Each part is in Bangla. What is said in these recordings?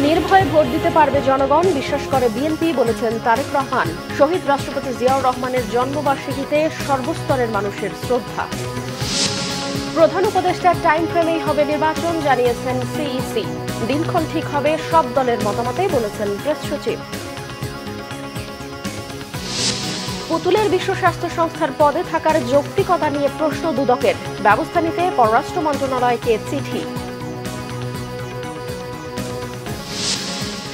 নির্ভয়ে ভোট দিতে পারবে জনগণ, বিশ্বাস করে বিএনপি, বলেছেন তারেক রহমান। শহীদ রাষ্ট্রপতি জিয়াউর রহমানের জন্মবার্ষিকীতে সর্বস্তরের মানুষের শ্রদ্ধা। প্রধান উপদেষ্টার টাইম ফ্রেমেই হবে নির্বাচন, জানিয়েছেন সিইসি। দিনক্ষণ ঠিক হবে সব দলের মতামতেই, বলেছেন প্রেস সচিব। পুতুলের বিশ্ব স্বাস্থ্য সংস্থার পদে থাকার যৌক্তিকতা নিয়ে প্রশ্ন দুদকের, ব্যবস্থা নিতে পররাষ্ট্র মন্ত্রণালয়কে চিঠি।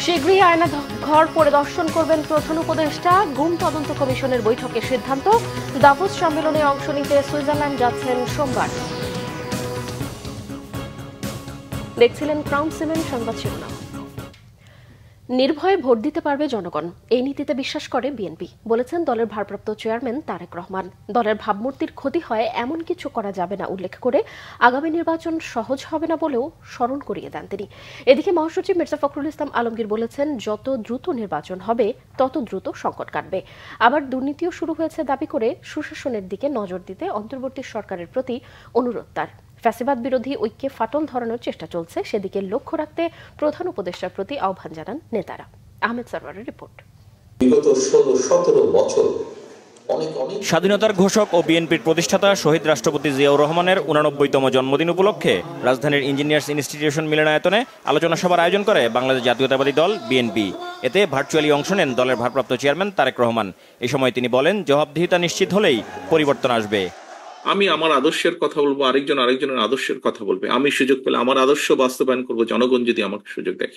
শীঘ্রই আয়না ঘর পরিদর্শন করবেন প্রধান উপদেষ্টা। গুম তদন্ত কমিশনের বৈঠকে সিদ্ধান্ত। দাভোস সম্মেলনে অংশ নিতে সুইজারল্যান্ড যাচ্ছেন সোমবার। দেখছিলেন ক্রাউন সিমেন্ট সংবাদ শিরোনাম। নির্ভয়ে ভোট দিতে পারবে জনগণ, এই নীতিতে বিশ্বাস করে বিএনপি, বলেছেন দলের ভারপ্রাপ্ত চেয়ারম্যান তারেক রহমান। দলের ভাবমূর্তির ক্ষতি হয় এমন কিছু করা যাবে না উল্লেখ করে আগামী নির্বাচন সহজ হবে না বলেও স্মরণ করিয়ে দেন তিনি। এদিকে মহাসচিব মির্জা ফখরুল ইসলাম আলমগীর বলেছেন, যত দ্রুত নির্বাচন হবে তত দ্রুত সংকট কাটবে। আবার দুর্নীতিও শুরু হয়েছে দাবি করে সুশাসনের দিকে নজর দিতে অন্তর্বর্তী সরকারের প্রতি অনুরোধ তার। ফ্যাসিবাদ বিরোধী ঐক্যে ফাটল ধরানোর চেষ্টা চলছে, সেদিকে লক্ষ্য রাখতে প্রধান উপদেষ্টার প্রতি আহ্বান জানান নেতারা। আহমেদ সরওয়ারের রিপোর্ট। বিগত ১৬-১৭ বছর স্বাধীনতার ঘোষক ও বিএনপির প্রতিষ্ঠাতা শহীদ রাষ্ট্রপতি জিয়াউর রহমানের ৮৯তম জন্মদিন উপলক্ষে রাজধানীর ইঞ্জিনিয়ার্স ইনস্টিটিউশন মিলনায়তনে আলোচনা সভার আয়োজন করে বাংলাদেশ জাতীয়তাবাদী দল বিএনপি। এতে ভার্চুয়ালি অংশ নেন দলের ভারপ্রাপ্ত চেয়ারম্যান তারেক রহমান। এই সময় তিনি বলেন, জবাবদিহিতা নিশ্চিত হলেই পরিবর্তন আসবে। আমি আমার আদর্শের কথা বলবো, আরেকজনের আদর্শের কথা বলবে। আমি সুযোগ পেলে আমার আদর্শ বাস্তবায়ন করব, জনগণ যদি আমাকে সুযোগ দেয়।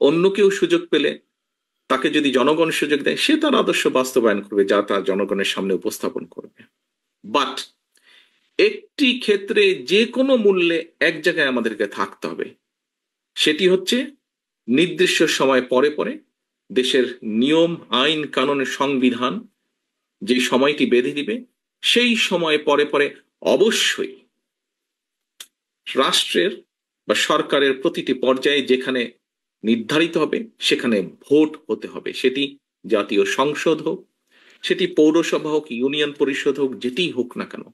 অন্য কেউ সুযোগ পেলে তাকে যদি জনগণ সুযোগ দেয়, সে তার আদর্শ বাস্তবায়ন করবে, যা তার জনগণের সামনে উপস্থাপন করবে। বাট একটি ক্ষেত্রে যে কোনো মূল্যে এক জায়গায় আমাদেরকে থাকতে হবে, সেটি হচ্ছে নির্দিষ্ট সময় পরে পরে দেশের নিয়ম, আইন, কানুনের, সংবিধান যে সময়টি বেঁধে দিবে, সেই সময় পরে পরে অবশ্যই রাষ্ট্রের বা সরকারের প্রতিটি পর্যায়ে যেখানে নির্ধারিত হবে সেখানে ভোট হতে হবে। সেটি জাতীয় সংসদ হোক, সেটি পৌরসভা হোক, ইউনিয়ন পরিষদ হোক, যেটি হোক না কেন।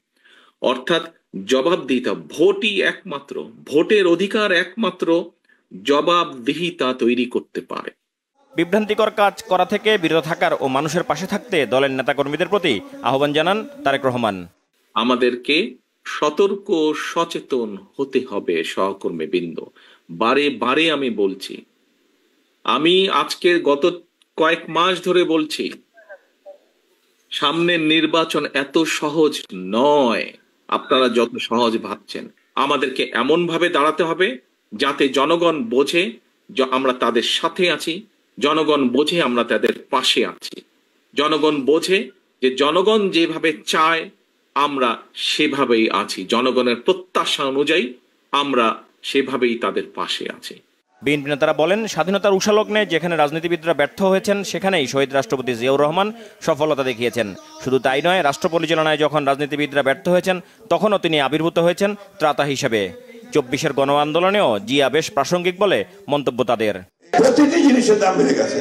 অর্থাৎ জবাবদিহিতা, ভোটই একমাত্র, ভোটের অধিকার একমাত্র জবাবদিহিতা তৈরি করতে পারে। বিভ্রান্তিকর কাজ করা থেকে বিরত থাকার ও মানুষের পাশে থাকতে দলের নেতাকর্মীদের প্রতি আহ্বান জানান তারেক রহমান। আমাদেরকে সতর্ক সচেতন হতে হবে সহকর্মীবৃন্দ। বারে বারে আমি বলছি, আমি আজকে গত কয়েক মাস ধরে বলছি, সামনের নির্বাচন এত সহজ নয় আপনারা যত সহজ ভাবছেন। আমাদেরকে এমন ভাবে দাঁড়াতে হবে যাতে জনগণ বোঝে আমরা তাদের সাথে আছি, জনগণ বোঝে আমরা তাদের পাশে আছি, জনগণ বোঝে যে জনগণ যেভাবে চায় আমরা সেভাবেই আছি, জনগণের প্রত্যাশা অনুযায়ী আমরা সেভাবেই তাদের পাশে আছি। বিএনপি নেতারা বলেন, স্বাধীনতার উষালগ্নে যেখানে রাজনীতিবিদরা ব্যর্থ হয়েছেন, সেখানেই শহীদ রাষ্ট্রপতি জিয়াউর রহমান সফলতা দেখিয়েছেন। শুধু তাই নয়, রাষ্ট্র পরিচালনায় যখন রাজনীতিবিদরা ব্যর্থ হয়েছেন, তখনও তিনি আবির্ভূত হয়েছেন ত্রাতা হিসেবে। ২৪-এর গণ আন্দোলনেও জিয়া বেশ প্রাসঙ্গিক বলে মন্তব্য তাদের। প্রতিটি জিনিসের দাম বেড়ে গেছে।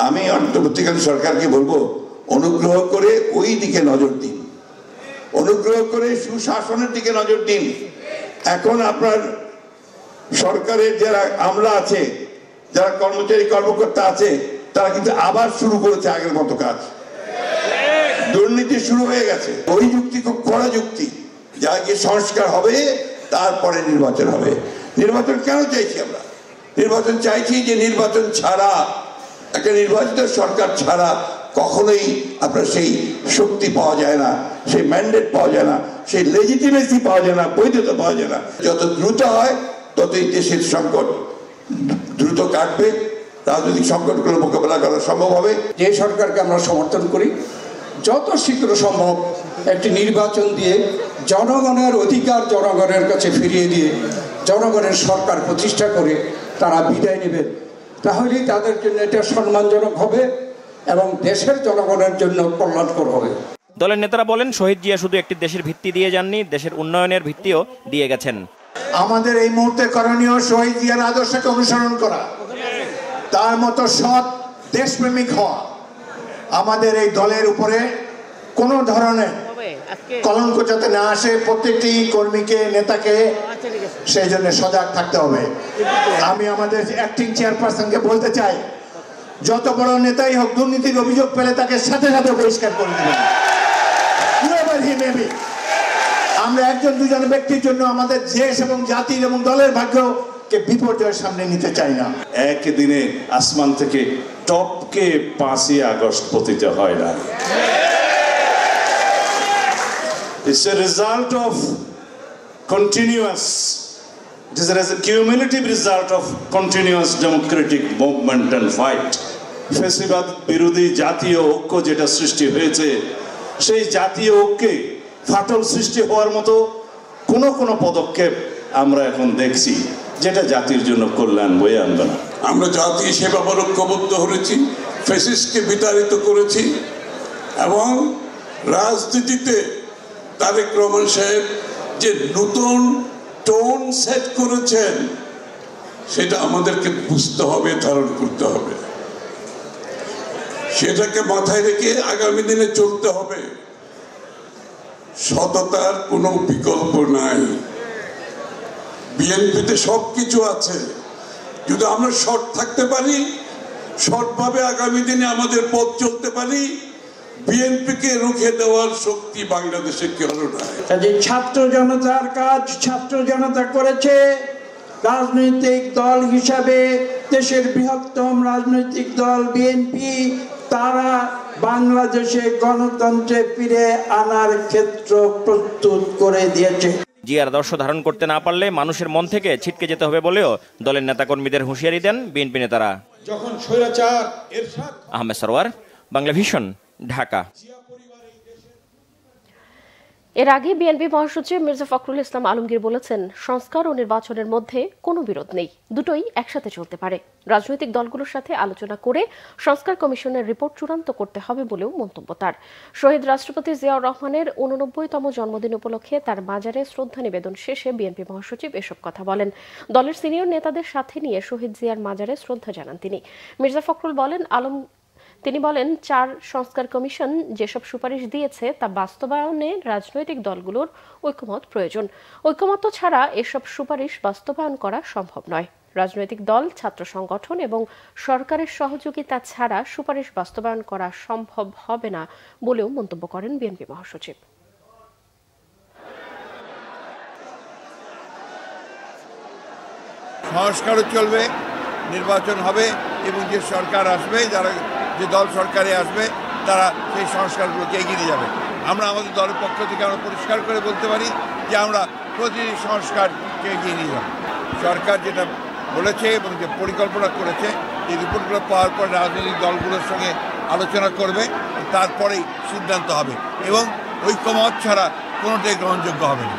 আমি অন্তর্বর্তীকালীন সরকারকে বলবো, অনুগ্রহ করে ওই দিকে নজর দিন, অনুগ্রহ করে সুশাসনের দিকে নজর দিন। এখন আপনার সরকারের যারা আমলা আছে, যারা কর্মচারী কর্মকর্তা আছে, তারা কিন্তু আবার শুরু করেছে আগের মতো কাজ। দুর্নীতি শুরু হয়ে গেছে। ওই যুক্তি খুব কড়া যুক্তি, যা গিয়ে সংস্কার হবে, তারপরে নির্বাচন হবে। নির্বাচন কেন চাইছি আমরা? নির্বাচন চাইছি যে নির্বাচন ছাড়া, একটা নির্বাচিত সরকার ছাড়া কখনোই আপনার সেই শক্তি পাওয়া যায় না, সেই ম্যান্ডেট পাওয়া যায় না, সেই লেজিটিমেসি পাওয়া যায় না, বৈধতা পাওয়া যায় না। যত দ্রুত হয় ততই দেশের সংকট দ্রুত কাটবে, রাজনৈতিক সংকটগুলো মোকাবেলা করা সম্ভব হবে। যে সরকারকে আমরা সমর্থন করি, যত শীঘ্র সম্ভব একটি নির্বাচন দিয়ে জনগণের অধিকার জনগণের কাছে ফিরিয়ে দিয়ে জনগণের সরকার প্রতিষ্ঠা করে তারা বিদায় নেবেন, তাহলেই তাদের জন্য এটা সম্মানজনক হবে এবং দেশের জনগণের জন্য কল্যাণকর হবে। দলের নেতারা বলেন, শহীদ জিয়া শুধু একটি দেশের ভিত্তি দিয়ে যাননি, দেশের উন্নয়নের ভিত্তিও দিয়ে গেছেন। আমাদের এই মুহূর্তে করণীয় শহীদ জিয়ার আদর্শকে অনুসরণ করা, তার মতো সৎ দেশপ্রেমিক হওয়া। আমাদের এই দলের উপরে কোনো ধরনের কলঙ্ক যাতে না আসে প্রত্যেকটি কর্মীকে নেতাকে সেই জন্য সজাগ থাকতে হবে। আমি আমাদের অ্যাক্টিং চেয়ারপারসনকে বলতে চাই, যত বড় নেতাই হোক দুর্নীতির অভিযোগ পেলে তাকে সাথে সাথে বহিষ্কার করে দিবেন। আমরা একজন দুজন ব্যক্তির জন্য আমাদের দেশ এবং জাতির এবং দলের ভাগ্যকে বিপর্যয়ের সামনে নিতে চাই না। একদিনে আসমান থেকে টপকে 5ই আগস্ট পতিত হয় না। It's a result of continuous, it is a cumulative result of continuous democratic movement and fight. ফ্যাসিবাদ বিরোধী জাতীয় ঐক্য যেটা সৃষ্টি হয়েছে, সেই জাতীয় ঐক্যে ফাটল সৃষ্টি হওয়ার মতো কোনো পদক্ষেপ আমরা এখন দেখছি যেটা জাতির জন্য কল্যাণ বয়ে আনবে না। আমরা জাতি সেবা ঐক্যবদ্ধ হয়েছি, ফ্যাসিস্টকে বিতাড়িত করেছি এবং রাজনীতিতে তারেক রহমান সাহেব যে নতুন টোন সেট করেছেন সেটা আমাদেরকে বুঝতে হবে, ধারণ করতে হবে, সেটাকে মাথায় রেখে আগামী দিনে চলতে হবে। সততার কোনো বিকল্প নাই। বিএনপিতে সবকিছু আছে, যদি আমরা সৎ থাকতে পারি, সৎভাবে আগামী দিনে আমাদের পথ চলতে পারি, বিএনপিকে রুখে দেওয়ার শক্তি বাংলাদেশে কেউ নাই। ছাত্র জনতার কাজ ছাত্র জনতা করেছে। রাজনৈতিক দল হিসাবে দেশের বৃহত্তম রাজনৈতিক দল বিএনপি তারা বাংলাদেশে গণতন্ত্রে ফিরে আনার ক্ষেত্র প্রস্তুত করে দিয়েছে। জিয়ার আদর্শ ধারণ করতে না পারলে মানুষের মন থেকে ছিটকে যেতে হবে বলেও দলের নেতাকর্মীদের হুঁশিয়ারি দেন বিএনপি নেতারা। যখন স্বৈরাচার এরশাদ আহমেদ সরওয়ার, বাংলা ভিশন, ঢাকা। এর আগে বিএনপি মহাসচিব মির্জা ফখরুল ইসলাম আলমগীর বলেছেন, সংস্কার ও নির্বাচনের মধ্যে কোনো বিরোধ নেই, দুটোই একসাথে চলতে পারে। রাজনৈতিক দলগুলোর সাথে আলোচনা করে সংস্কার কমিশনের রিপোর্ট চূড়ান্ত করতে হবে বলেও মন্তব্য তার। শহীদ রাষ্ট্রপতি জিয়াউর রহমানের 89তম জন্মদিন উপলক্ষে তার মাজারে শ্রদ্ধা নিবেদন শেষে বিএনপি মহাসচিব এসব কথা বলেন। দলের সিনিয়র নেতাদের সাথে নিয়ে শহীদ জিয়ার মাজারে শ্রদ্ধা জানান তিনি। মির্জা ফখরুল তিনি বলেন, 4 সংস্কার কমিশন যেসব সুপারিশ দিয়েছে তা বাস্তবায়নে রাজনৈতিক দলগুলোর ঐকমত প্রয়োজন। ঐকমত্য ছাড়া এসব সুপারিশ বাস্তবায়ন করা সম্ভব নয়। রাজনৈতিক দল, ছাত্র সংগঠন এবং সরকারের সহযোগিতা ছাড়া সুপারিশ বাস্তবায়ন করা সম্ভব হবে না বলেও মন্তব্য করেন বিএনপি মহাসচিব। সংস্কারও চলবে, নির্বাচন হবে এবং যে সরকার আসবে, যে দল সরকারে আসবে তারা সেই সংস্কারগুলোকে এগিয়ে নিয়ে যাবে। আমরা আমাদের দলের পক্ষ থেকে আমরা পরিষ্কার করে বলতে পারি যে আমরা প্রতিটি সংস্কারকে এগিয়ে নিয়ে যাব। সরকার যেটা বলেছে এবং যে পরিকল্পনা করেছে, এই রিপোর্টগুলো পাওয়ার পর রাজনৈতিক দলগুলোর সঙ্গে আলোচনা করবে, তারপরেই সিদ্ধান্ত হবে এবং ঐকমত ছাড়া কোনোটাই গ্রহণযোগ্য হবে না।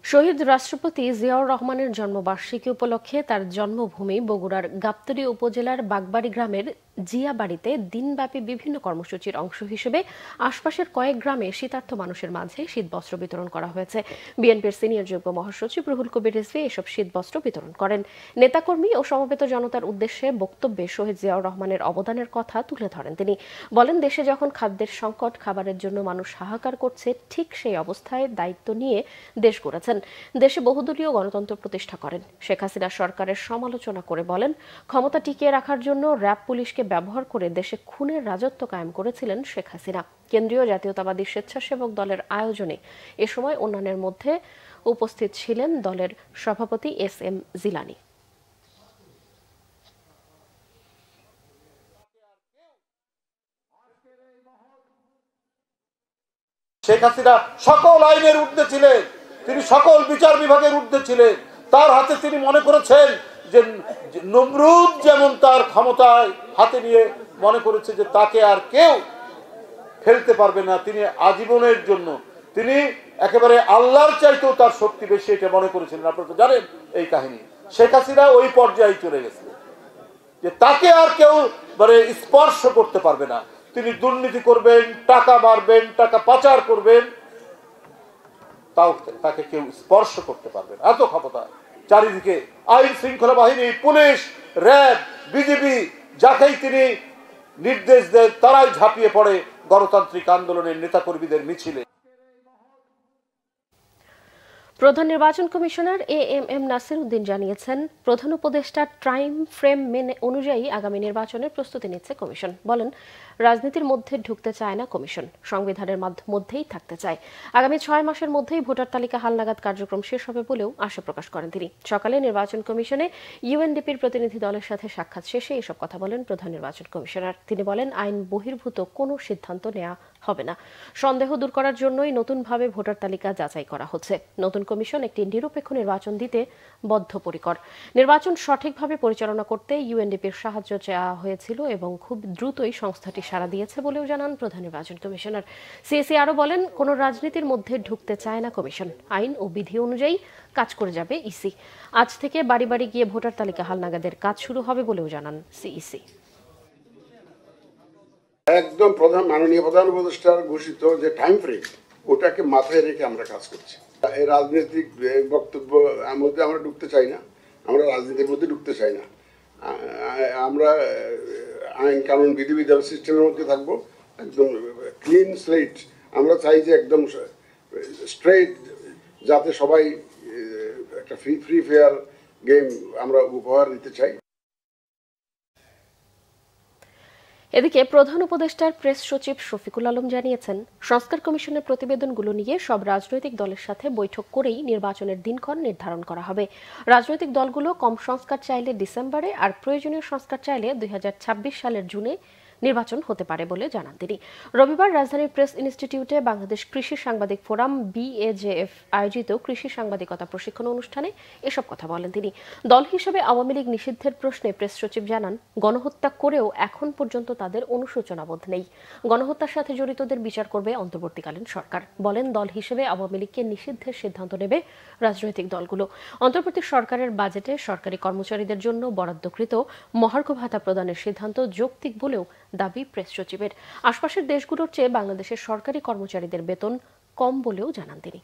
শহীদ রাষ্ট্রপতি জিয়াউর রহমানের জন্মবার্ষিকী উপলক্ষে তার জন্মভূমি বগুড়ার গাবতলী উপজেলার বাগবাড়ি গ্রামের জিয়া বাড়িতে দিনব্যাপী বিভিন্ন কর্মসূচির অংশ হিসেবে আশপাশের কয়েক গ্রামে শীতার্থ মানুষের মাঝে শীতবস্ত্র বিতরণ করা হয়েছে। বিএনপির সিনিয়র যুগ্ম মহাসচিব রুহুল কবির রিজভী এসব শীতবস্ত্র বিতরণ করেন। নেতাকর্মী ও সমবেত জনতার উদ্দেশ্যে বক্তব্যে শহীদ জিয়াউর রহমানের অবদানের কথা তুলে ধরেন তিনি। বলেন, দেশে যখন খাদ্যের সংকট, খাবারের জন্য মানুষ হাহাকার করছে, ঠিক সেই অবস্থায় দায়িত্ব নিয়ে দেশ গড়েছেন। দেশে বহুদলীয় গণতন্ত্র প্রতিষ্ঠা করেন। শেখ হাসিনা সরকারের সমালোচনা করে বলেন, ক্ষমতা টিকিয়ে রাখার জন্য র্যাব পুলিশকে ব্যবহার করে দেশে খুনের রাজত্ব কায়েম করেছিলেন শেখ হাসিনা। কেন্দ্রীয় জাতীয়তাবাদী স্বেচ্ছাসেবক দলের আয়োজনে এ সময় অন্যান্যের মধ্যে উপস্থিত ছিলেন দলের সভাপতি এস.এম. জিলানী। শেখ হাসিনা সকল আইনের ঊর্ধ্বে ছিলেন, তিনি সকল বিচার বিভাগের ঊর্ধ্বে ছিলেন। তার হাতে তিনি মনে করেছেন যে নমরুদ যেমন তার ক্ষমতায় হাতে নিয়ে মনে করেছে যে তাকে আর কেউ ফেলতে পারবে না, তিনি আজীবনের জন্য তিনি একেবারে আল্লাহর চাইতেও তার শক্তি বেশি, এটা মনে করেছিলেন। আপনারা তো জানেন এই কাহিনী। শেখ হাসিনা ওই পর্যায়ে চলে গেছিলেন যে তাকে আর কেউ স্পর্শ করতে পারবে না। তিনি দুর্নীতি করবেন, টাকা মারবেন, টাকা পাচার করবেন, তাও তাকে কেউ স্পর্শ করতে পারবে না, এত ক্ষমতা। চারিদিকে আইন শৃঙ্খলা বাহিনী, পুলিশ, র্যাব, বিজিবি, যাকেই তিনি নির্দেশ দেন তারাই ঝাঁপিয়ে পড়ে গণতান্ত্রিক আন্দোলনের নেতাকর্মীদের মিছিলে। প্রধান নির্বাচন কমিশনার এএমএম নাসির উদ্দিন জানিয়েছেন, প্রধান উপদেষ্টার টাইম ফ্রেম অনুযায়ী আগামী নির্বাচনের প্রস্তুতি নিচ্ছে কমিশন। বলেন, রাজনীতির মধ্যে ঢুকতে চায় না কমিশন, সংবিধানের মধ্যেই থাকতে চায়। আগামী 6 মাসের মধ্যেই ভোটার তালিকা হালনাগাদ কার্যক্রম শেষ হবে বলেও আশা প্রকাশ করেন তিনি। সকালে নির্বাচন কমিশনে ইউএনডিপির প্রতিনিধি দলের সাথে সাক্ষাৎ শেষে এসব কথা বলেন প্রধান নির্বাচন কমিশনার। তিনি বলেন, আইন বহির্ভূত কোনো সিদ্ধান্ত নেওয়া হবে না। সন্দেহ দূর করার জন্যই নতুনভাবে ভোটার তালিকা যাচাই করা হচ্ছে। নতুন কমিশন একটি নিরপেক্ষ নির্বাচন দিতে বদ্ধপরিকর। নির্বাচন সঠিকভাবে পরিচালনা করতে ইউএনডিপির সাহায্য চাওয়া হয়েছিল এবং খুব দ্রুতই সংস্থাটি সাড়া দিয়েছে বলেও জানান প্রধান নির্বাচন কমিশনার। সিএসি আরও বলেন, কোনো রাজনীতির মধ্যে ঢুকতে চায় না কমিশন, আইন ও বিধি অনুযায়ী কাজ করে যাবে ইসি। আজ থেকে বাড়ি বাড়ি গিয়ে ভোটার তালিকা হালনাগাদের কাজ শুরু হবে বলেও জানান সিইসি। একদম মাননীয় প্রধান উপদেষ্টার ঘোষিত যে টাইম ফ্রেম, ওটাকে মাথায় রেখে আমরা কাজ করছি। এই রাজনৈতিক বক্তব্য মধ্যে আমরা ঢুকতে চাই না, আমরা রাজনীতির মধ্যে ঢুকতে চাই না। আমরা আইন কানুন বিধিবিধান সিস্টেমের মধ্যে থাকবো, একদম ক্লিন স্লেট। আমরা চাই যে একদম স্ট্রেট, যাতে সবাই একটা ফ্রি ফেয়ার গেম আমরা উপহার দিতে চাই। এদিকে প্রধান উপদেষ্টার প্রেস সচিব শফিকুল আলম জানিয়েছেন, সংস্কার কমিশনের প্রতিবেদনগুলো নিয়ে সব রাজনৈতিক দলের সাথে বৈঠক করেই নির্বাচনের দিনক্ষণ নির্ধারণ করা হবে। রাজনৈতিক দলগুলো কম সংস্কার চাইলে ডিসেম্বরে আর প্রয়োজনীয় সংস্কার চাইলে 2026 সালের জুনে নির্বাচন হতে পারে বলে জানান তিনি। রবিবার রাজধানীর প্রেস ইনস্টিটিউটে বাংলাদেশ কৃষি সাংবাদিক ফোরাম BAJF আয়োজিত কৃষি সাংবাদিকতা প্রশিক্ষণ অনুষ্ঠানে এসব কথা বলেন তিনি। দল হিসেবে আওয়ামী লীগ নিষিদ্ধের প্রশ্নে প্রেস সচিব জানান, গণহত্যা করেও এখন পর্যন্ত তাদের অনুশোচনাবোধ নেই। গণহত্যার সাথে জড়িতদের বিচার করবে অন্তর্বর্তীকালীন সরকার। বলেন, দল হিসেবে আওয়ামী লীগকে নিষিদ্ধের সিদ্ধান্ত নেবে রাজনৈতিক দলগুলো। অন্তর্বর্তী সরকারের বাজেটে সরকারি কর্মচারীদের জন্য বরাদ্দকৃত মহার্ঘ ভাতা প্রদানের সিদ্ধান্ত যৌক্তিক বলেও দাবি প্রেস সচিবের। আশপাশের দেশগুলোর চেয়ে বাংলাদেশের সরকারি কর্মচারীদের বেতন কম বলেও জানান তিনি।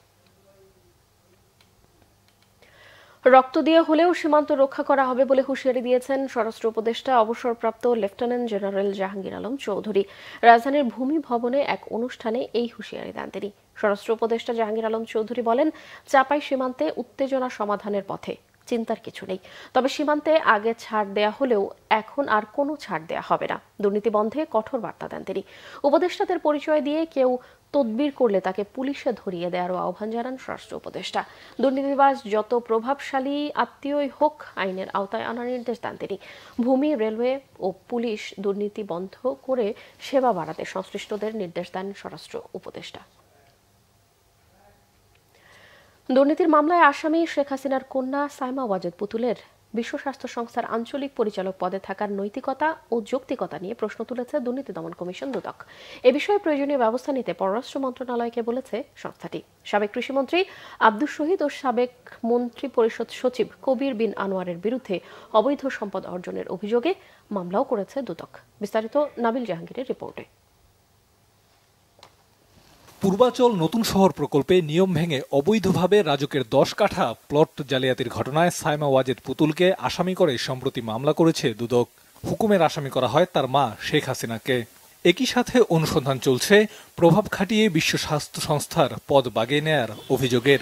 রক্ত দিয়ে হলেও সীমান্ত রক্ষা করা হবে বলে হুঁশিয়ারি দিয়েছেন স্বরাষ্ট্র উপদেষ্টা অবসরপ্রাপ্ত লেফটেন্যান্ট জেনারেল জাহাঙ্গীর আলম চৌধুরী। রাজধানীর ভূমি ভবনে এক অনুষ্ঠানে এই হুঁশিয়ারি দেন তিনি। স্বরাষ্ট্র উপদেষ্টা জাহাঙ্গীর আলম চৌধুরী বলেন, চাপাই সীমান্তে উত্তেজনা সমাধানের পথে চিন্তার কিছু নেই। তবে সীমান্তে আগে ছাড় দেয়া হলেও এখন আর কোনো ছাড় দেয়া হবে না। দুর্নীতি বন্ধে কঠোর বার্তা দেন তিনি। উপদেষ্টাদের পরিচয় দিয়ে কেউ তদবির করলে তাকে পুলিশে ধরিয়ে দেওয়ারও আহ্বান জানান স্বরাষ্ট্র উপদেষ্টা। দুর্নীতিবাজ যত প্রভাবশালী আত্মীয়ই হোক, আইনের আওতায় আনার নির্দেশ দেন তিনি। ভূমি, রেলওয়ে ও পুলিশ দুর্নীতি বন্ধ করে সেবা বাড়াতে সংশ্লিষ্টদের নির্দেশ দেন স্বরাষ্ট্র উপদেষ্টা। দুর্নীতির মামলায় আসামি শেখ হাসিনার কন্যা সাইমা ওয়াজেদ পুতুলের বিশ্ব স্বাস্থ্য সংস্থার আঞ্চলিক পরিচালক পদে থাকার নৈতিকতা ও যৌক্তিকতা নিয়ে প্রশ্ন তুলেছে দুর্নীতি দমন কমিশন দুদক। এ বিষয়ে প্রয়োজনীয় ব্যবস্থা নিতে পররাষ্ট্র মন্ত্রণালয়কে বলেছে সংস্থাটি। সাবেক কৃষিমন্ত্রী আব্দুস শহীদ ও সাবেক মন্ত্রী পরিষদ সচিব কবির বিন আনোয়ারের বিরুদ্ধে অবৈধ সম্পদ অর্জনের অভিযোগে মামলাও করেছে দুদক। বিস্তারিত নাবিল জাহাঙ্গীরের রিপোর্টে। পূর্বাচল নতুন শহর প্রকল্পে নিয়ম ভেঙে অবৈধভাবে রাজুকের 10 কাঠা প্লট জালিয়াতির ঘটনায় সাইমা ওয়াজেদ পুতুলকে আসামি করে সম্প্রতি মামলা করেছে দুদক। হুকুমের আসামি করা হয় তার মা শেখ হাসিনাকে। একই সাথে অনুসন্ধান চলছে প্রভাব খাটিয়ে বিশ্ব স্বাস্থ্য সংস্থার পদ বাগিয়ে নেয়ার অভিযোগের।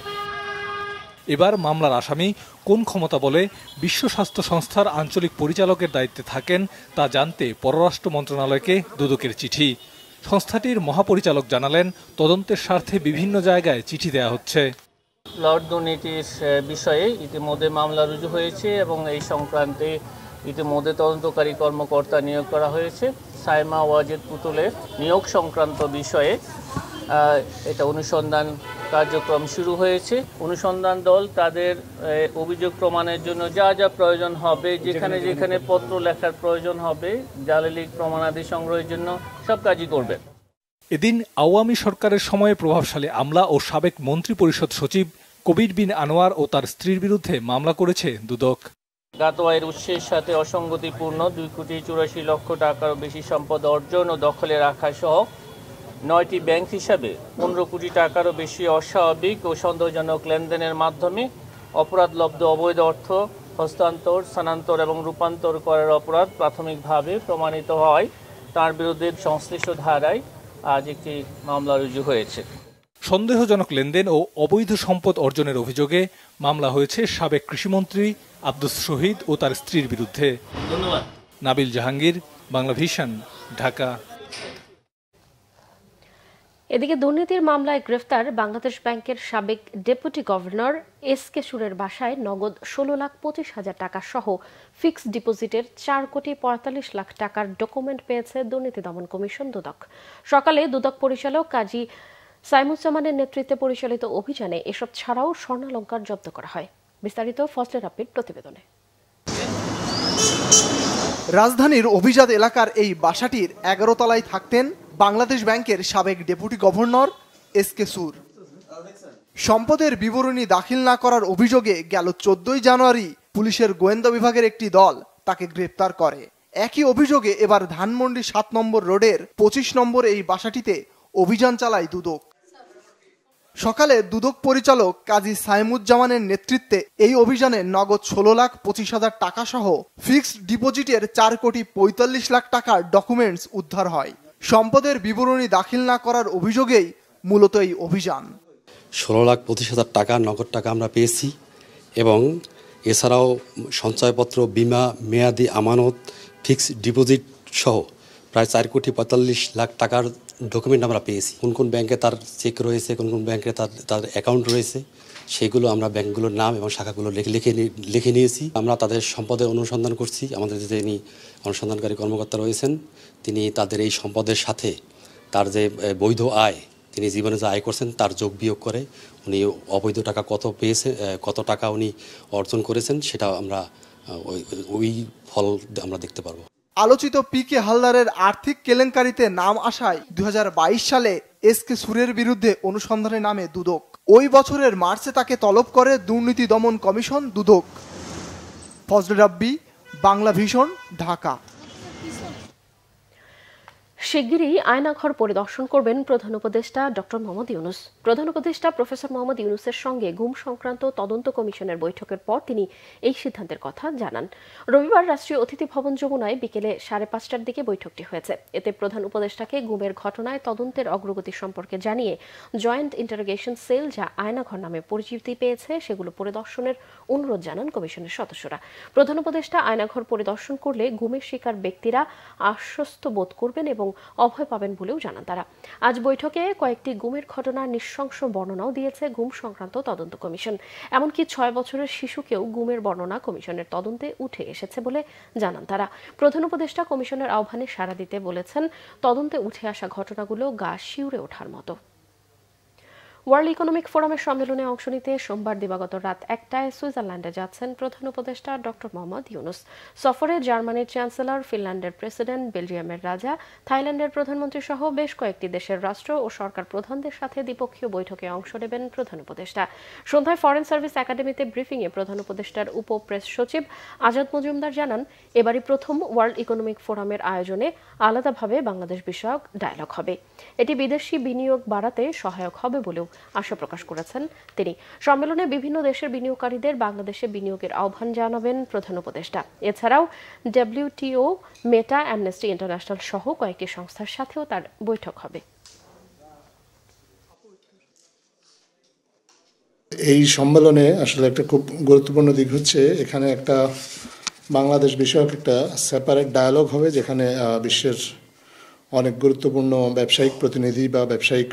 এবার মামলার আসামি কোন ক্ষমতা বলে বিশ্ব স্বাস্থ্য সংস্থার আঞ্চলিক পরিচালকের দায়িত্বে থাকেন তা জানতে পররাষ্ট্র মন্ত্রণালয়কে দুদকের চিঠি। সংস্থাটির মহাপরিচালক জানালেন, তদন্তের স্বার্থে বিভিন্ন জায়গায় চিঠি দেয়া হচ্ছে। প্লট দুর্নীতির বিষয়ে ইতিমধ্যে মামলা রুজু হয়েছে এবং এই সংক্রান্তে ইতিমধ্যে তদন্তকারী কর্মকর্তা নিয়োগ করা হয়েছে। সাইমা ওয়াজেদ পুতুলের নিয়োগ সংক্রান্ত বিষয়ে এটা অনুসন্ধান কার্যক্রম শুরু হয়েছে। অনুসন্ধান দল তাদের অভিযোগ প্রমাণের জন্য যা যা প্রয়োজন হবে, যেখানে যেখানে পত্র লেখার প্রয়োজন হবে, জালিয়াতির প্রমাণাদি সংগ্রহের জন্য সব কাজই করবে। এদিন আওয়ামী সরকারের সময়ে প্রভাবশালী আমলা ও সাবেক মন্ত্রী পরিষদ সচিব কবির বিন আনোয়ার ও তার স্ত্রীর বিরুদ্ধে মামলা করেছে দুদক। জ্ঞাত আয়ের উৎসের সাথে অসঙ্গতিপূর্ণ 2,84,00,000 টাকারও বেশি সম্পদ অর্জন ও দখলে রাখা সহ 9টি ব্যাংক হিসাবে 15 কোটি টাকারও বেশি অস্বাভাবিক ও সন্দেহজনক লেনদেনের মাধ্যমে অপরাধলব্ধ অবৈধ অর্থ হস্তান্তর, স্থানান্তর এবং রূপান্তর করার অপরাধ প্রাথমিকভাবে প্রমাণিত হয়। তার বিরুদ্ধে সংশ্লিষ্ট ধারায় আজ একটি মামলা রুজু হয়েছে। সন্দেহজনক লেনদেন ও অবৈধ সম্পদ অর্জনের অভিযোগে মামলা হয়েছে সাবেক কৃষিমন্ত্রী আব্দুস শহীদ ও তার স্ত্রীর বিরুদ্ধে। ধন্যবাদ। নাবিল জাহাঙ্গীর, বাংলা ভিশন, ঢাকা। এদিকে দুর্নীতির মামলায় গ্রেফতার বাংলাদেশ ব্যাংকের সাবেক ডেপুটি গভর্নর এসকে সুরের বাসায় নগদ 16,25,000 টাকা সহ ফিক্সড ডিপোজিটের 4,45,00,000 টাকার ডকুমেন্ট পেয়েছে দুর্নীতি দমন কমিশন দুদক। সকালে দুদক পরিচালক কাজী সাইমুজ্জামানের নেতৃত্বে পরিচালিত অভিযানে এসব ছাড়াও স্বর্ণালংকার জব্দ করা হয়। বিস্তারিত ফজলে রাব্বির প্রতিবেদনে। রাজধানীর অভিজাত এলাকার এই বাসাটির 11 তলায় থাকতেন বাংলাদেশ ব্যাংকের সাবেক ডেপুটি গভর্নর এসকে সুর। সম্পদের বিবরণী দাখিল না করার অভিযোগে গেল 14 জানুয়ারি পুলিশের গোয়েন্দা বিভাগের একটি দল তাকে গ্রেপ্তার করে। একই অভিযোগে এবার ধানমন্ডি 7 নম্বর রোডের 25 নম্বর এই বাসাটিতে অভিযান চালায় দুদক। সকালে দুদক পরিচালক কাজী সাইমুজ্জামানের নেতৃত্বে এই অভিযানে নগদ 16,25,000 টাকা সহ ফিক্সড ডিপোজিটের 4,45,00,000 টাকার ডকুমেন্টস উদ্ধার হয়। সম্পদের বিবরণী দাখিল না করার অভিযোগেই মূলত এই অভিযান। 16,25,000 টাকা নগদ টাকা আমরা পেয়েছি এবং এছাড়াও সঞ্চয়পত্র, বিমা, মেয়াদি আমানত, ফিক্সড ডিপোজিট সহ প্রায় 4,45,00,000 টাকার ডকুমেন্ট আমরা পেয়েছি। কোন কোন ব্যাংকে তার চেক রয়েছে, কোন কোন ব্যাংকে তার অ্যাকাউন্ট রয়েছে, সেগুলো আমরা ব্যাংকগুলোর নাম এবং শাখাগুলো লিখে নিয়েছি। আমরা তাদের সম্পদের অনুসন্ধান করছি। আমাদের যিনি অনুসন্ধানকারী কর্মকর্তা রয়েছেন তিনি তাদের এই সম্পদের সাথে তার যে বৈধ আয়, তিনি জীবনে যে আয় করছেন তার যোগ বিয়োগ করে উনি অবৈধ টাকা কত পেয়েছে, কত টাকা উনি অর্জন করেছেন সেটা আমরা ওই ফল আমরা দেখতে পারবো। আলোচিত পিকে হালদারের আর্থিক কেলেঙ্কারিতে নাম আসায় 2022 সালে এসকে সুরের বিরুদ্ধে অনুসন্ধানে নামে দুদক। ওই বছরের মার্চে তাকে তলব করে দুর্নীতি দমন কমিশন দুদক। ফজলে রাব্বি, বাংলা ভিশন, ঢাকা। শিগগিরই আয়নাঘর পরিদর্শন করবেন প্রধান উপদেষ্টা ডক্টর মোহাম্মদ ইউনূস। প্রধান উপদেষ্টা প্রফেসর মোহাম্মদ ইউনূসের সঙ্গে গুম সংক্রান্ত তদন্ত কমিশনের বৈঠকের পর তিনি এই সিদ্ধান্তের কথা জানান। রবিবার রাষ্ট্রীয় অতিথি ভবন যমুনায় বিকেলে 5:30টার দিকে বৈঠকটি হয়েছে। এতে প্রধান উপদেষ্টাকে গুমের ঘটনায় তদন্তের অগ্রগতি সম্পর্কে জানিয়ে জয়েন্ট ইন্টারোগেশন সেল, যা আয়নাঘর নামে পরিচিতি পেয়েছে, সেগুলো পরিদর্শনের অনুরোধ জানান কমিশনের সদস্যরা। প্রধান উপদেষ্টা আয়নাঘর পরিদর্শন করলে গুমের শিকার ব্যক্তিরা আশ্বস্ত বোধ করবেন এবং অভয় পাবেন বলেও জানান তারা। আজ বৈঠকে কয়েকটি গুমের ঘটনার নৃশংস বর্ণনাও দিয়েছে গুম সংক্রান্ত তদন্ত কমিশন। এমনকি 6 বছরের শিশুকেও গুমের বর্ণনা কমিশনের তদন্তে উঠে এসেছে বলে জানান তারা। প্রধান উপদেষ্টা কমিশনের আহ্বানে সাড়া দিতে বলেছেন, তদন্তে উঠে আসা ঘটনাগুলো গা শিউরে ওঠার মতো। ওয়ার্ল্ড ইকোনমিক ফোরামের সম্মেলনে অংশ নিতে সোমবার দিবাগত রাত 1টায় সুইজারল্যান্ডে যাচ্ছেন প্রধান উপদেষ্টা ডক্টর মোহাম্মদ ইউনূস। সফরে জার্মানির চ্যান্সেলর, ফিনল্যান্ডের প্রেসিডেন্ট, বেলজিয়ামের রাজা, থাইল্যান্ডের প্রধানমন্ত্রী সহ বেশ কয়েকটি দেশের রাষ্ট্র ও সরকার প্রধানদের সাথে দ্বিপক্ষীয় বৈঠকে অংশ নেবেন প্রধান উপদেষ্টা। সন্ধ্যায় ফরেন সার্ভিস একাডেমিতে ব্রিফিংয়ে প্রধান উপদেষ্টার উপ প্রেস সচিব আজাদ মজুমদার জানান, এবারই প্রথম ওয়ার্ল্ড ইকোনমিক ফোরামের আয়োজনে আলাদাভাবে বাংলাদেশ বিষয়ক ডায়ালগ হবে। এটি বিদেশি বিনিয়োগ বাড়াতে সহায়ক হবে বলেও আশা প্রকাশ করেছেন তিনি। সম্মেলনে বিভিন্ন দেশের বিনিয়োগকারীদের বাংলাদেশে বিনিয়োগের আহ্বান জানাবেন প্রধান উপদেষ্টা। এছাড়াও WTO, মেটা, অ্যামনেস্টি ইন্টারন্যাশনাল সহ কয়েকটি সংস্থার সাথেও তার বৈঠক হবে। এই সম্মেলনে আসলে একটা খুব গুরুত্বপূর্ণ দিক হচ্ছে, এখানে একটা বাংলাদেশ বিষয়ক একটা সেপারেট ডায়ালগ হবে, যেখানে বিশ্বের অনেক গুরুত্বপূর্ণ ব্যবসায়িক প্রতিনিধি বা ব্যবসায়িক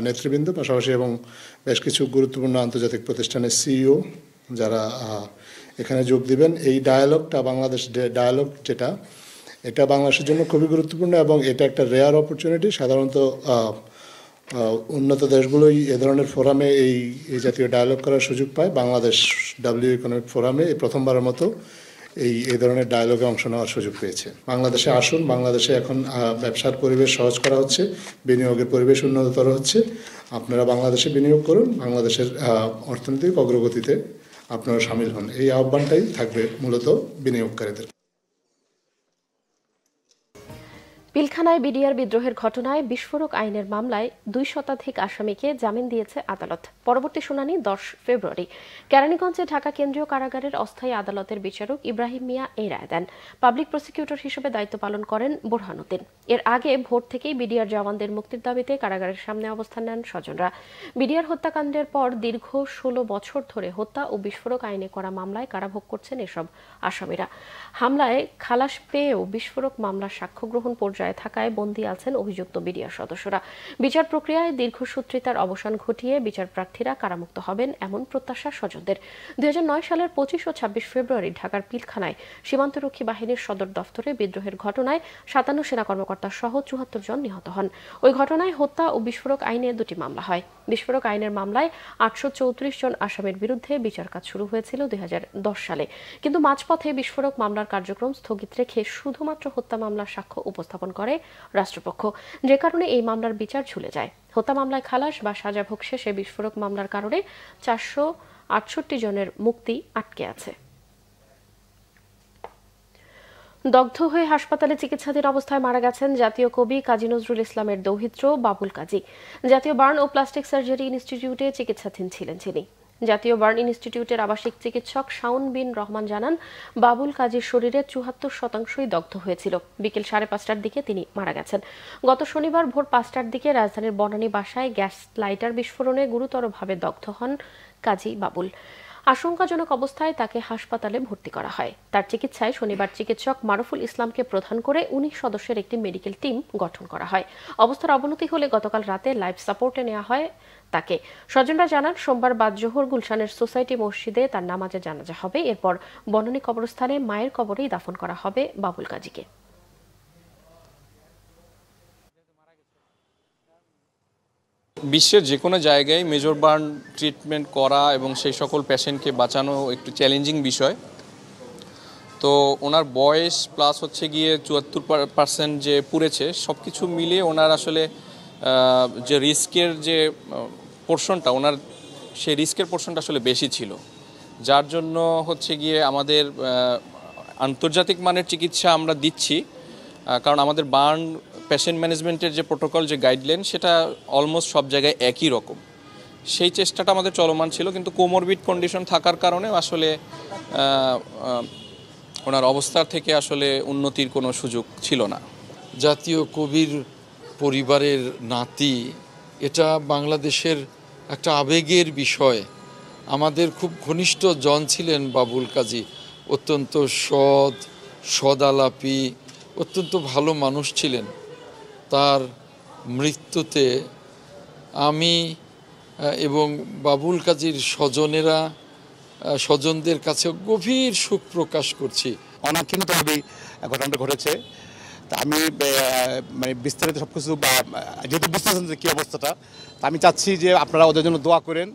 নেতৃবৃন্দ, পাশাপাশি এবং বেশ কিছু গুরুত্বপূর্ণ আন্তর্জাতিক প্রতিষ্ঠানের CEO যারা এখানে যোগ দিবেন। এই ডায়ালগটা, বাংলাদেশ ডায়ালগ যেটা, এটা বাংলাদেশের জন্য খুবই গুরুত্বপূর্ণ এবং এটা একটা রেয়ার অপরচুনিটি। সাধারণত উন্নত দেশগুলোই এ ধরনের ফোরামে এই জাতীয় ডায়ালগ করার সুযোগ পায়। বাংলাদেশ WTO ইকোনমিক ফোরামে এই প্রথমবারের মতো এই ধরনের ডায়ালগে অংশ নেওয়ার সুযোগ পেয়েছে। বাংলাদেশে আসুন, বাংলাদেশে এখন ব্যবসার পরিবেশ সহজ করা হচ্ছে, বিনিয়োগের পরিবেশ উন্নততর হচ্ছে। আপনারা বাংলাদেশে বিনিয়োগ করুন, বাংলাদেশের অর্থনৈতিক অগ্রগতিতে আপনারা সামিল হন। এই আহ্বানটাই থাকবে মূলত বিনিয়োগকারীদের। পিলখানায় বিডিআর বিদ্রোহের ঘটনায় বিস্ফোরক আইনের মামলায় 2 শতাধিক আসামিকে জামিন দিয়েছে আদালত। পরবর্তী শুনানি 10 ফেব্রুয়ারি। কেরানীগঞ্জে ঢাকা কেন্দ্রীয় কারাগারের অস্থায়ী আদালতের বিচারক ইব্রাহিম মিয়া এই রায় দেন। পাবলিক প্রসিকিউটর হিসেবে দায়িত্ব পালন করেন বোরহানুদ্দিন। এর আগে ভোর থেকেই বিডিআর জওয়ানদের মুক্তির দাবিতে কারাগারের সামনে অবস্থান নেন স্বজনরা। বিডিআর হত্যাকাণ্ডের পর দীর্ঘ 16 বছর ধরে হত্যা ও বিস্ফোরক আইনে করা মামলায় কারাভোগ করছেন এসব আসামিরা। হামলায় খালাস পেয়েও বিস্ফোরক মামলার সাক্ষ্য গ্রহণ পর্যায়ে থাকায় বন্দী আছেন অভিযুক্ত বিডিআর সদস্যরা। বিচার প্রক্রিয়ায় দীর্ঘসূত্রিতার অবসান ঘটিয়ে বিচার প্রার্থীরা কারামুক্ত হবেন এমন প্রত্যাশা স্বজনদের। 2009 সালের 25 ও 26 ফেব্রুয়ারি ঢাকার পিলখানায় সীমান্তরক্ষী বাহিনীর সদর দফতরে বিদ্রোহের ঘটনায় 57 সেনা কর্মকর্তা সহ 74 জন নিহত হন। ওই ঘটনায় হত্যা ও বিস্ফোরক আইনে 2টি মামলা হয়। বিস্ফোরক আইনের মামলায় 834 জন আসামির বিরুদ্ধে বিচার কাজ শুরু হয়েছিল 2010 সালে, কিন্তু মাঝপথে বিস্ফোরক মামলার কার্যক্রম স্থগিত রেখে শুধুমাত্র হত্যা মামলার সাক্ষ্য উপস্থাপন করে রাষ্ট্রপক্ষ, যে কারণে এই মামলার বিচার ঝুলে যায়। হত্যা মামলায় খালাস বা সাজাভোগ শেষে বিস্ফোরক মামলার কারণে 468 জনের মুক্তি আটকে আছে। দগ্ধ হয়ে হাসপাতালে চিকিৎসাধীন অবস্থায় মারা গেছেন জাতীয় কবি কাজী নজরুল ইসলামের দৌহিত্র বাবুল কাজী। জাতীয় বার্ন ও প্লাস্টিক সার্জারি ইনস্টিটিউটে চিকিৎসাধীন ছিলেন তিনি। জাতীয় বার্ন ইনস্টিটিউটের আবাসিক চিকিৎসক শাওন বিন রহমান জানান, বাবুল কাজীর শরীরের 74% দগ্ধ হয়েছিল। বিকেল 5:30টার দিকে তিনি মারা গেছেন। গত শনিবার ভোর 5টার দিকে রাজধানীর বনানী বাসায় গ্যাস লাইটার বিস্ফোরণে গুরুতরভাবে দগ্ধ হন কাজী বাবুল। আশঙ্কাজনক অবস্থায় তাকে হাসপাতালে ভর্তি করা হয়। তার চিকিৎসায় শনিবার চিকিৎসক মারুফুল ইসলামকে প্রধান করে 19 সদস্যের একটি মেডিকেল টিম গঠন করা হয়। অবস্থার অবনতি হলে গতকাল রাতে লাইফ সাপোর্টে নেওয়া হয় তাকে। স্বজনরা জানান, সোমবার বাদ জোহর গুলশানের সোসাইটি মসজিদে তার নামাজে জানাজা হবে। এরপর বনানী কবরস্থানে মায়ের কবরেই দাফন করা হবে বাবুল কাজীকে। বিশ্বের যে কোনো জায়গায় মেজর বার্ন ট্রিটমেন্ট করা এবং সেই সকল পেশেন্টকে বাঁচানো একটু চ্যালেঞ্জিং বিষয়। তো ওনার বয়স প্লাস হচ্ছে গিয়ে 74% যে পুড়েছে, সব কিছু মিলিয়ে ওনার আসলে যে রিস্কের যে পোর্শনটা, ওনার সেই রিস্কের পোর্শনটা আসলে বেশি ছিল, যার জন্য হচ্ছে গিয়ে আমাদের আন্তর্জাতিক মানের চিকিৎসা আমরা দিচ্ছি। কারণ আমাদের বার্ন পেশেন্ট ম্যানেজমেন্টের যে প্রোটোকল, যে গাইডলাইন, সেটা অলমোস্ট সব জায়গায় একই রকম। সেই চেষ্টাটা আমাদের চলমান ছিল, কিন্তু কোমরবিড কন্ডিশন থাকার কারণে আসলে ওনার অবস্থা থেকে আসলে উন্নতির কোনো সুযোগ ছিল না। জাতীয় কবির পরিবারের নাতি, এটা বাংলাদেশের একটা আবেগের বিষয়। আমাদের খুব ঘনিষ্ঠ জন ছিলেন বাবুল কাজী, অত্যন্ত সদালাপী, অত্যন্ত ভালো মানুষ ছিলেন। তার মৃত্যুতে আমি এবং বাবুল কাজীর স্বজনদের কাছে গভীর শোক প্রকাশ করছি। অনাকাঙ্ক্ষিতভাবেই ঘটনাটা ঘটেছে। তা আমি মানে বিস্তারিত সব কিছু, যেহেতু বুঝতেছেন যে কী অবস্থাটা, তা আমি চাচ্ছি যে আপনারা ওদের জন্য দোয়া করেন।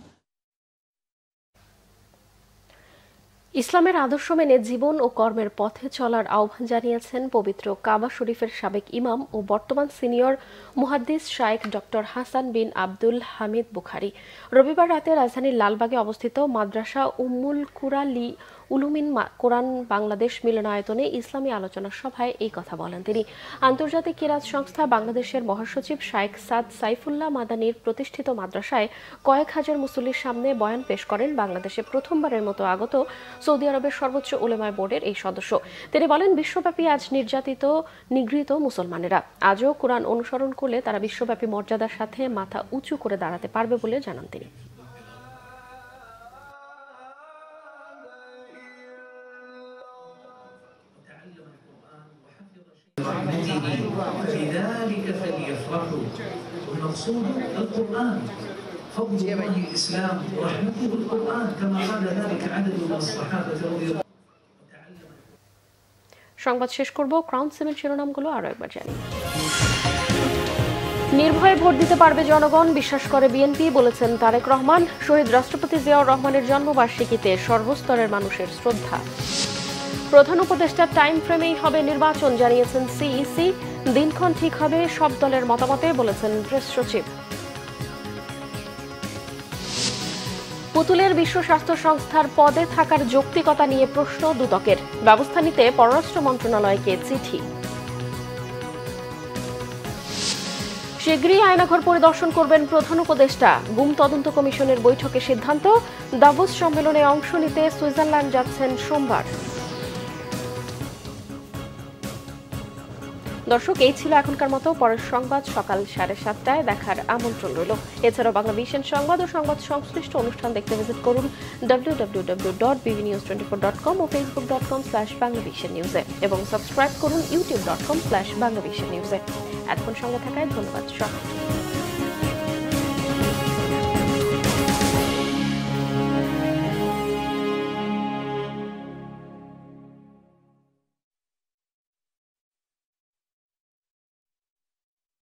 ইসলামের আদর্শ মেনে জীবন ও কর্মের পথে চলার আহ্বান জানিয়েছেন পবিত্র কাবা শরীফের সাবেক ইমাম ও বর্তমান সিনিয়র মুহাদ্দিস শাইখ ডক্টর হাসান বিন আব্দুল হামিদ বুখারী। রবিবার রাতে রাজধানীর লালবাগে অবস্থিত মাদ্রাসা উম্মুল কুরা লি উলুমিন কোরআন বাংলাদেশ মিলনায়তনে ইসলামী আলোচনা সভায় এই কথা বলেন তিনি। আন্তর্জাতিক কিরাত সংস্থা বাংলাদেশের মহাসচিব শাইখ সাদ সাইফুল্লাহ মাদানির প্রতিষ্ঠিত মাদ্রাসায় কয়েক হাজার মুসল্লির সামনে বয়ান পেশ করেন বাংলাদেশে প্রথমবারের মতো আগত সৌদি আরবের সর্বোচ্চ উলেমায়ে বোর্ডের এই সদস্য। তিনি বলেন, বিশ্বব্যাপী আজ নির্যাতিত নিগৃহীত মুসলমানেরা আজও কোরআন অনুসরণ করলে তারা বিশ্বব্যাপী মর্যাদার সাথে মাথা উঁচু করে দাঁড়াতে পারবে বলে জানান তিনি। সংবাদ শেষ করব ক্রাউন সিমেন্ট শিরোনামগুলো আরো একবার জানি। নির্ভয়ে ভোট দিতে পারবে জনগণ, বিশ্বাস করে বিএনপি, বলেছেন তারেক রহমান। শহীদ রাষ্ট্রপতি জিয়াউর রহমানের জন্মবার্ষিকীতে সর্বস্তরের মানুষের শ্রদ্ধা। প্রধান উপদেষ্টার টাইম ফ্রেমেই হবে নির্বাচন, জানিয়েছেন সিইসি। দিনক্ষণ ঠিক হবে সব দলের মতামতে, বলেছেন প্রেস সচিব। পুতুলের বিশ্ব স্বাস্থ্য সংস্থার পদে থাকার যৌক্তিকতা নিয়ে প্রশ্ন দুদকের, ব্যবস্থা নিতে পররাষ্ট্র মন্ত্রণালয়কে চিঠি। শীঘ্রই আয়নাঘর পরিদর্শন করবেন প্রধান উপদেষ্টা। গুম তদন্ত কমিশনের বৈঠকে সিদ্ধান্ত, দাভোস সম্মেলনে অংশ নিতে সুইজারল্যান্ড যাচ্ছেন সোমবার। দর্শক, এই ছিল এখনকার মতো। পরের সংবাদ সকাল 7:30টায় দেখার আমন্ত্রণ রইল। এছাড়াও বাংলা ভিশন সংবাদ ও সংবাদ সংশ্লিষ্ট অনুষ্ঠান দেখতে ভিজিট করুন www.bbnews24.com ও facebook.com/banglavishnnews এবং সাবস্ক্রাইব করুন youtube.com/banglavishnnews। এতক্ষণ সঙ্গে থাকায় ধন্যবাদ সবাইকে।